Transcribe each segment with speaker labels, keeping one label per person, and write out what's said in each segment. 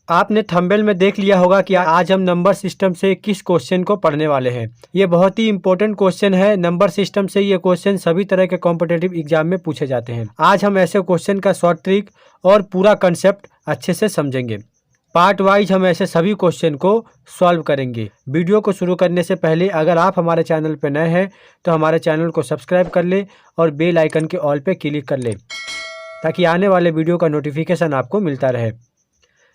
Speaker 1: आपने थंबनेल में देख लिया होगा कि आज हम नंबर सिस्टम से किस क्वेश्चन को पढ़ने वाले हैं। ये बहुत ही इंपॉर्टेंट क्वेश्चन है। नंबर सिस्टम से ये क्वेश्चन सभी तरह के कॉम्पिटिटिव एग्जाम में पूछे जाते हैं। आज हम ऐसे क्वेश्चन का शॉर्ट ट्रिक और पूरा कंसेप्ट अच्छे से समझेंगे। पार्ट वाइज हम ऐसे सभी क्वेश्चन को सॉल्व करेंगे। वीडियो को शुरू करने से पहले अगर आप हमारे चैनल पर नए हैं तो हमारे चैनल को सब्सक्राइब कर ले और बेल आइकन के ऑल पे क्लिक कर ले ताकि आने वाले वीडियो का नोटिफिकेशन आपको मिलता रहे।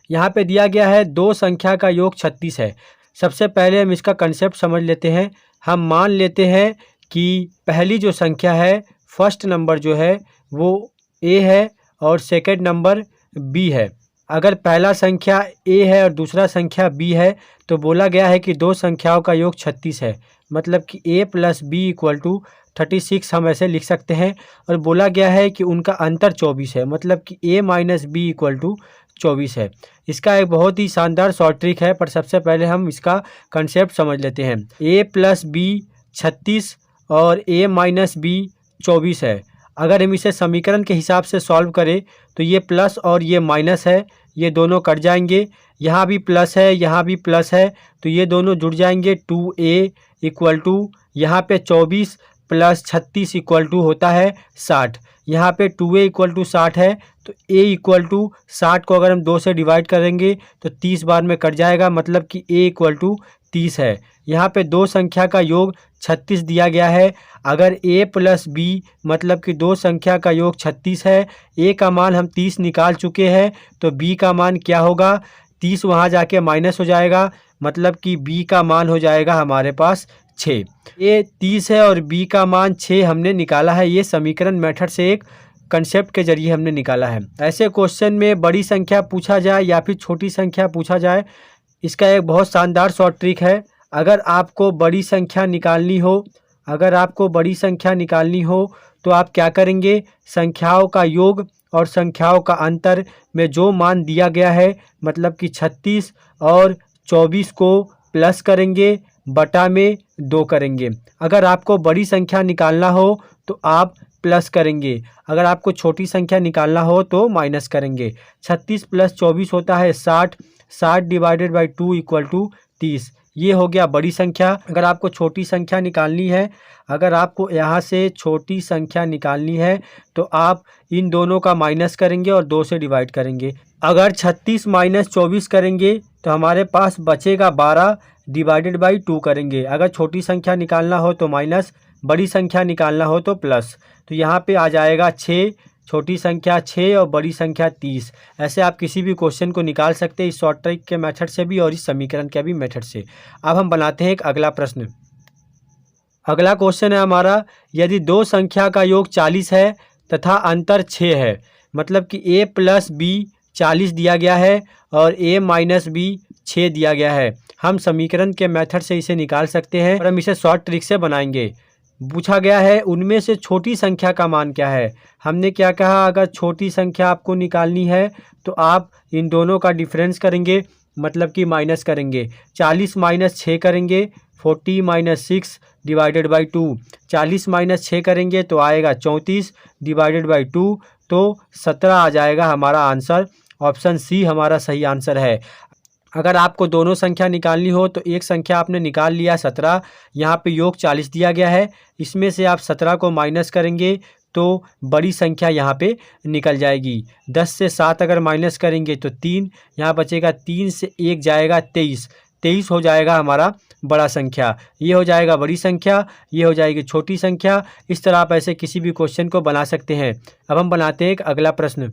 Speaker 1: यहाँ पे दिया गया है 2 संख्या का योग 36 है। सबसे पहले हम इसका कंसेप्ट समझ लेते हैं। हम मान लेते हैं कि पहली जो संख्या है, फर्स्ट नंबर जो है वो ए है और सेकंड नंबर बी है। अगर पहला संख्या ए है और दूसरा संख्या बी है तो बोला गया है कि 2 संख्याओं का योग 36 है। मतलब कि a + b = 36 हम ऐसे लिख सकते हैं। और बोला गया है कि उनका अंतर 24 है। मतलब कि a - b = 24 है। इसका एक बहुत ही शानदार शॉर्ट ट्रिक है, पर सबसे पहले हम इसका कंसेप्ट समझ लेते हैं। a + b 36 और a - b 24 है। अगर हम इसे समीकरण के हिसाब से सॉल्व करें तो ये प्लस और ये माइनस है, ये दोनों कट जाएंगे। यहाँ भी प्लस है, यहाँ भी प्लस है, तो ये दोनों जुड़ जाएंगे। 2a = यहाँ पे 24 + 36 = होता है 60। यहाँ पे 2a = 60 है तो a = 60 को अगर हम 2 से डिवाइड करेंगे तो 30 बार में कट जाएगा। मतलब कि a = 30 है। यहाँ पे 2 संख्या का योग 36 दिया गया है। अगर a + b मतलब कि 2 संख्या का योग 36 है, a का मान हम 30 निकाल चुके हैं तो b का मान क्या होगा, 30 वहाँ जाके माइनस हो जाएगा। मतलब कि b का मान हो जाएगा हमारे पास 6। ये 30 है और b का मान 6 हमने निकाला है। ये समीकरण मेथड से एक कंसेप्ट के जरिए हमने निकाला है। ऐसे क्वेश्चन में बड़ी संख्या पूछा जाए या फिर छोटी संख्या पूछा जाए, इसका एक बहुत शानदार शॉर्ट ट्रिक है। अगर आपको बड़ी संख्या निकालनी हो तो आप क्या करेंगे, संख्याओं का योग और संख्याओं का अंतर में जो मान दिया गया है, मतलब कि 36 और 24 को प्लस करेंगे, बटा में 2 करेंगे। अगर आपको बड़ी संख्या निकालना हो तो आप प्लस करेंगे, अगर आपको छोटी संख्या निकालना हो तो माइनस करेंगे। 36 + 24 होता है 60, 60 / 2 = 30। ये हो गया बड़ी संख्या। अगर आपको छोटी संख्या निकालनी है, अगर आपको यहाँ से छोटी संख्या निकालनी है तो आप इन दोनों का माइनस करेंगे और 2 से डिवाइड करेंगे। अगर 36 - 24 करेंगे तो हमारे पास बचेगा 12 / 2 करेंगे। अगर छोटी संख्या निकालना हो तो माइनस, बड़ी संख्या निकालना हो तो प्लस। तो यहाँ पे आ जाएगा 6, छोटी संख्या 6 और बड़ी संख्या 30। ऐसे आप किसी भी क्वेश्चन को निकाल सकते हैं, इस शॉर्ट ट्रिक के मेथड से भी और इस समीकरण के भी मेथड से। अब हम बनाते हैं एक अगला प्रश्न। अगला क्वेश्चन है हमारा, यदि 2 संख्या का योग 40 है तथा अंतर 6 है, मतलब कि a + b 40 दिया गया है और a - b 6 दिया गया है। हम समीकरण के मेथड से इसे निकाल सकते हैं और हम इसे शॉर्ट ट्रिक से बनाएंगे। पूछा गया है उनमें से छोटी संख्या का मान क्या है। हमने क्या कहा, अगर छोटी संख्या आपको निकालनी है तो आप इन दोनों का डिफरेंस करेंगे, मतलब कि माइनस करेंगे। 40 - 6 करेंगे, 40 - 6 / 2। 40 - 6 करेंगे तो आएगा 34 / 2, तो 17 आ जाएगा हमारा आंसर। ऑप्शन सी हमारा सही आंसर है। अगर आपको दोनों संख्या निकालनी हो तो एक संख्या आपने निकाल लिया 17, यहाँ पे योग 40 दिया गया है, इसमें से आप 17 को माइनस करेंगे तो बड़ी संख्या यहाँ पे निकल जाएगी। 10 से 7 अगर माइनस करेंगे तो 3, यहाँ बचेगा 3 से 1 जाएगा 23, 23 हो जाएगा हमारा बड़ा संख्या। ये हो जाएगा बड़ी संख्या, ये हो जाएगी छोटी संख्या। इस तरह आप ऐसे किसी भी क्वेश्चन को बना सकते हैं। अब हम बनाते हैं एक अगला प्रश्न।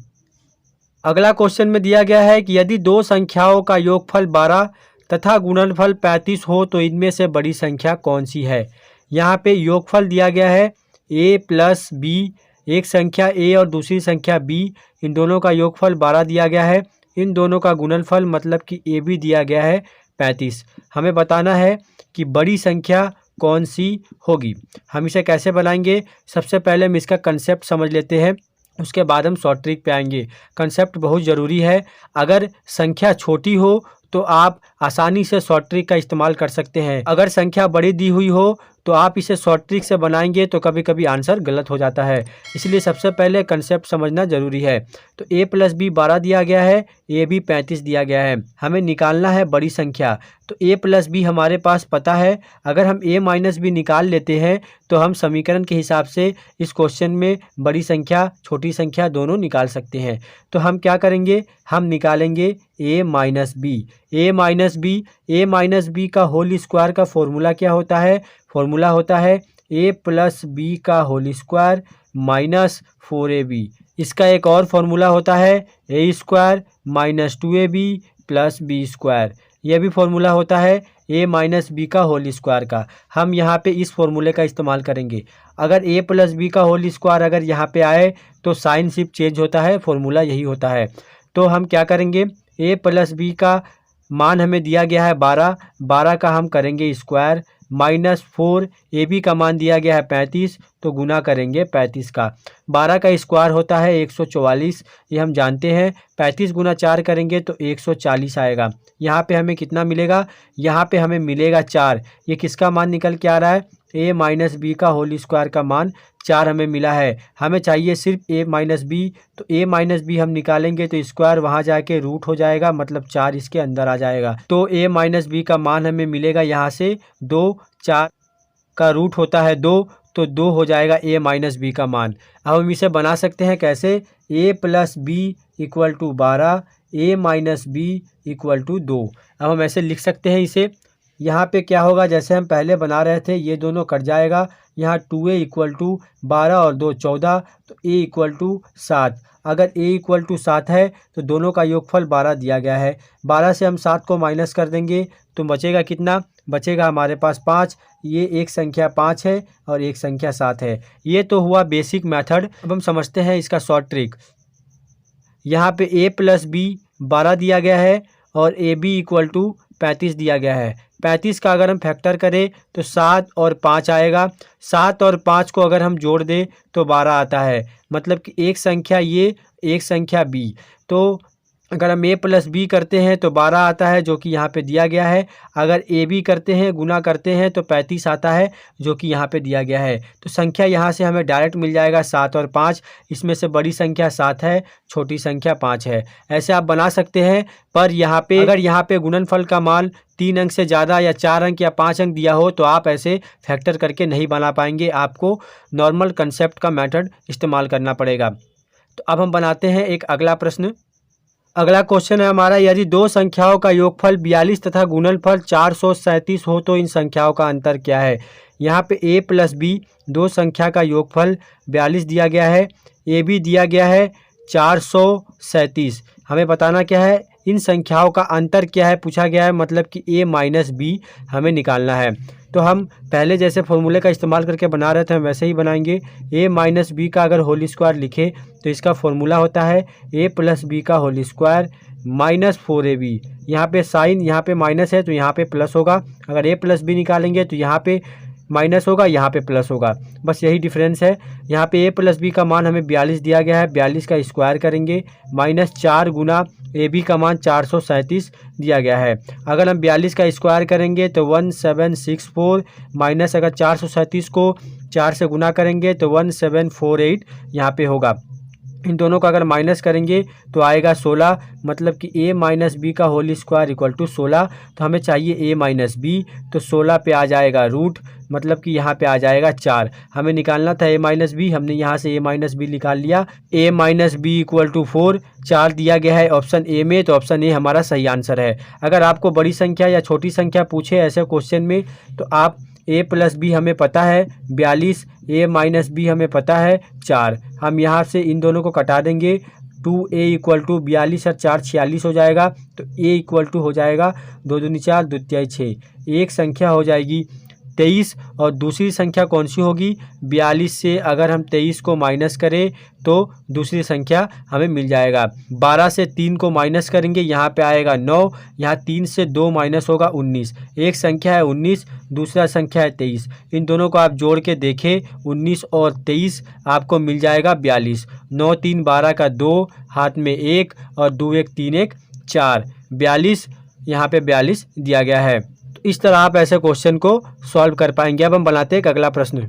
Speaker 1: अगला क्वेश्चन में दिया गया है कि यदि 2 संख्याओं का योगफल 12 तथा गुणनफल 35 हो तो इनमें से बड़ी संख्या कौन सी है। यहाँ पे योगफल दिया गया है a + b, एक संख्या a और दूसरी संख्या b, इन दोनों का योगफल 12 दिया गया है। इन दोनों का गुणनफल मतलब कि ab दिया गया है 35। हमें बताना है कि बड़ी संख्या कौन सी होगी। हम इसे कैसे बनाएंगे, सबसे पहले हम इसका कंसेप्ट समझ लेते हैं, उसके बाद हम शॉर्ट ट्रिक पे आएंगे। कंसेप्ट बहुत ज़रूरी है। अगर संख्या छोटी हो तो आप आसानी से शॉर्ट ट्रिक का इस्तेमाल कर सकते हैं। अगर संख्या बड़ी दी हुई हो तो आप इसे शॉर्ट ट्रिक से बनाएंगे तो कभी कभी आंसर गलत हो जाता है, इसलिए सबसे पहले कंसेप्ट समझना जरूरी है। तो a प्लस बी 12 दिया गया है, ए बी 35 दिया गया है, हमें निकालना है बड़ी संख्या। तो a प्लस बी हमारे पास पता है, अगर हम a माइनस बी निकाल लेते हैं तो हम समीकरण के हिसाब से इस क्वेश्चन में बड़ी संख्या छोटी संख्या दोनों निकाल सकते हैं। तो हम क्या करेंगे, हम निकालेंगे a minus B. A minus B का होल स्क्वायर का फॉर्मूला क्या होता है, फॉर्मूला होता है a प्लस बी का होल स्क्वायर माइनस 4ab। इसका एक और फॉर्मूला होता है a square minus 2ab plus B square. यह भी फॉर्मूला होता है a माइनस बी का होल स्क्वायर का। हम यहाँ पे इस फॉर्मूले का इस्तेमाल करेंगे। अगर a प्लस बी का होल स्क्वायर अगर यहाँ पे आए तो साइन सिर्फ चेंज होता है, फॉर्मूला यही होता है। तो हम क्या करेंगे, a प्लस बी का मान हमें दिया गया है 12 का हम करेंगे स्क्वायर माइनस 4, ए बी का मान दिया गया है 35 तो गुना करेंगे 35 का। 12 का स्क्वायर होता है 144, ये हम जानते हैं। 35 गुना 4 करेंगे तो 140 आएगा। यहाँ पे हमें कितना मिलेगा, यहाँ पे हमें मिलेगा 4। ये किसका मान निकल के आ रहा है, a माइनस बी का होल स्क्वायर का मान 4 हमें मिला है। हमें चाहिए सिर्फ a माइनस बी, तो a माइनस बी हम निकालेंगे तो स्क्वायर वहाँ जाके रूट हो जाएगा, मतलब 4 इसके अंदर आ जाएगा। तो a माइनस बी का मान हमें मिलेगा यहाँ से 2, 4 का रूट होता है 2, तो 2 हो जाएगा a माइनस बी का मान। अब हम इसे बना सकते हैं कैसे, a plus B equal to 12, a minus B equal to 2। अब हम ऐसे लिख सकते हैं इसे। यहाँ पे क्या होगा, जैसे हम पहले बना रहे थे, ये दोनों कट जाएगा। यहाँ 2a इक्वल टू 12 और 2 14, तो a इक्वल टू 7। अगर a इक्वल टू 7 है तो दोनों का योगफल 12 दिया गया है। 12 से हम 7 को माइनस कर देंगे तो बचेगा कितना, बचेगा हमारे पास 5। ये एक संख्या 5 है और एक संख्या 7 है। ये तो हुआ बेसिक मेथड। अब हम समझते हैं इसका शॉर्ट ट्रिक। यहाँ पे a प्लस बी 12 दिया गया है और ए बी इक्वल टू 35 दिया गया है। 35 का अगर हम फैक्टर करें तो 7 और 5 आएगा। 7 और 5 को अगर हम जोड़ दें तो 12 आता है, मतलब कि एक संख्या ये, एक संख्या बी। तो अगर हम a प्लस बी करते हैं तो 12 आता है जो कि यहाँ पे दिया गया है। अगर ए बी करते हैं, गुना करते हैं तो 35 आता है जो कि यहाँ पे दिया गया है। तो संख्या यहाँ से हमें डायरेक्ट मिल जाएगा 7 और 5। इसमें से बड़ी संख्या 7 है, छोटी संख्या 5 है। ऐसे आप बना सकते हैं। पर यहाँ पे अगर यहाँ पे गुणनफल का मान 3 अंक से ज़्यादा या 4 अंक या 5 अंक दिया हो तो आप ऐसे फैक्टर करके नहीं बना पाएंगे, आपको नॉर्मल कंसेप्ट का मेथड इस्तेमाल करना पड़ेगा। तो अब हम बनाते हैं एक अगला प्रश्न। अगला क्वेश्चन है हमारा, यदि दो संख्याओं का योगफल 42 तथा गुणनफल 437 हो तो इन संख्याओं का अंतर क्या है। यहाँ पे a प्लस बी दो संख्या का योगफल 42 दिया गया है, ए बी दिया गया है 437। हमें बताना क्या है, इन संख्याओं का अंतर क्या है पूछा गया है, मतलब कि a माइनस बी हमें निकालना है। तो हम पहले जैसे फॉर्मूले का इस्तेमाल करके बना रहे थे हम वैसे ही बनाएंगे। a माइनस बी का अगर होल स्क्वायर लिखे तो इसका फॉर्मूला होता है a प्लस बी का होल स्क्वायर माइनस 4ab। यहाँ पे साइन यहाँ पे माइनस है तो यहाँ पे प्लस होगा। अगर a प्लस बी निकालेंगे तो यहाँ पे माइनस होगा, यहाँ पे प्लस होगा, बस यही डिफरेंस है। यहाँ पे a प्लस बी का मान हमें 42 दिया गया है, 42 का स्क्वायर करेंगे माइनस 4 गुना ए बी का मान 437 दिया गया है। अगर हम 42 का स्क्वायर करेंगे तो 1764 माइनस अगर 437 को 4 से गुना करेंगे तो 1748 यहाँ पे होगा। इन दोनों का अगर माइनस करेंगे तो आएगा 16, मतलब कि a माइनस बी का होल स्क्वायर इक्वल टू 16। तो हमें चाहिए a माइनस बी, तो 16 पे आ जाएगा रूट, मतलब कि यहाँ पे आ जाएगा 4। हमें निकालना था a माइनस बी, हमने यहाँ से a माइनस बी निकाल लिया। a minus B equal to 4 4 दिया गया है ऑप्शन ए में, तो ऑप्शन ए हमारा सही आंसर है। अगर आपको बड़ी संख्या या छोटी संख्या पूछे ऐसे क्वेश्चन में तो आप a प्लस बी हमें पता है 42, a माइनस बी हमें पता है 4। हम यहाँ से इन दोनों को कटा देंगे, 2a इक्वल टू 42 और 4 46 हो जाएगा। तो a इक्वल टू हो जाएगा 2 दूनी 4 2 तिहाई 6। एक संख्या हो जाएगी 23 और दूसरी संख्या कौन सी होगी, 42 से अगर हम 23 को माइनस करें तो दूसरी संख्या हमें मिल जाएगा। 12 से 3 को माइनस करेंगे, यहाँ पे आएगा 9, यहाँ 3 से 2 माइनस होगा 19। एक संख्या है 19, दूसरा संख्या है 23। इन दोनों को आप जोड़ के देखें 19 और 23 आपको मिल जाएगा 42। 9 3 12 का 2, हाथ में 1 और 2 1 3 1 4। 42 यहाँ पे 42 दिया गया है। तो इस तरह आप ऐसे क्वेश्चन को सॉल्व कर पाएंगे। अब हम बनाते हैं एक अगला प्रश्न।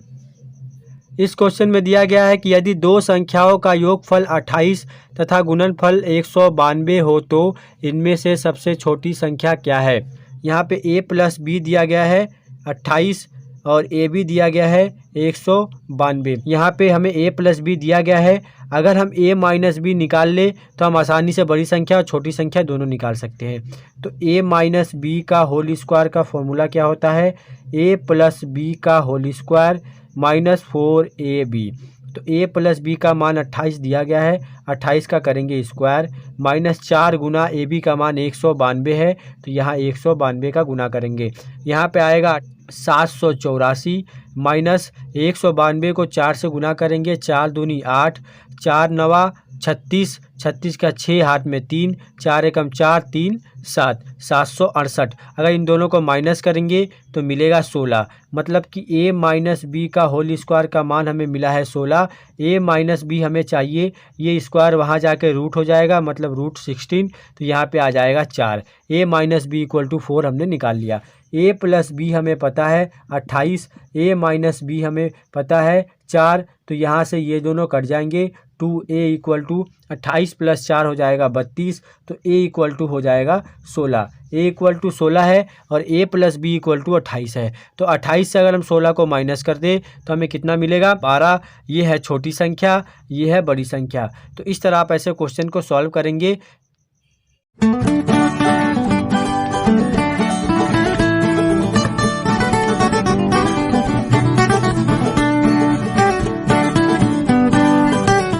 Speaker 1: इस क्वेश्चन में दिया गया है कि यदि दो संख्याओं का योगफल 28 तथा गुणनफल 192 हो तो इनमें से सबसे छोटी संख्या क्या है। यहाँ पे a प्लस बी दिया गया है 28 और ए बी दिया गया है 192। यहाँ पे हमें a प्लस बी दिया गया है। अगर हम a माइनस बी निकाल ले तो हम आसानी से बड़ी संख्या और छोटी संख्या दोनों निकाल सकते हैं। तो a माइनस बी का होल स्क्वायर का फॉर्मूला क्या होता है, a प्लस बी का होल स्क्वायर माइनस 4ab। तो a प्लस बी का मान 28 दिया गया है, 28 का करेंगे स्क्वायर माइनस 4 गुना ए बी का मान 192 है, तो यहाँ 192 का गुना करेंगे। यहाँ पे आएगा 784 माइनस 192 को 4 से गुना करेंगे, 4 दूनी 8, 4 नवा 36, 36 का 6 हाथ में 3, 4 एकम 4, 3 7, 768। अगर इन दोनों को माइनस करेंगे तो मिलेगा 16। मतलब कि a माइनस बी का होल स्क्वायर का मान हमें मिला है 16। a माइनस बी हमें चाहिए, ये स्क्वायर वहाँ जाके रूट हो जाएगा, मतलब रूट 16, तो यहाँ पे आ जाएगा 4। a minus B equal to 4 हमने निकाल लिया। a प्लस बी हमें पता है 28, a माइनस बी हमें पता है 4, तो यहाँ से ये दोनों कट जाएंगे। 2a इक्वल टू 28 प्लस 4 हो जाएगा 32, तो a इक्वल टू हो जाएगा 16। a इक्वल टू 16 है और a plus B equal to 28 है। तो 28 से अगर हम 16 को माइनस कर दें तो हमें कितना मिलेगा, 12। ये है छोटी संख्या, ये है बड़ी संख्या। तो इस तरह आप ऐसे क्वेश्चन को सॉल्व करेंगे।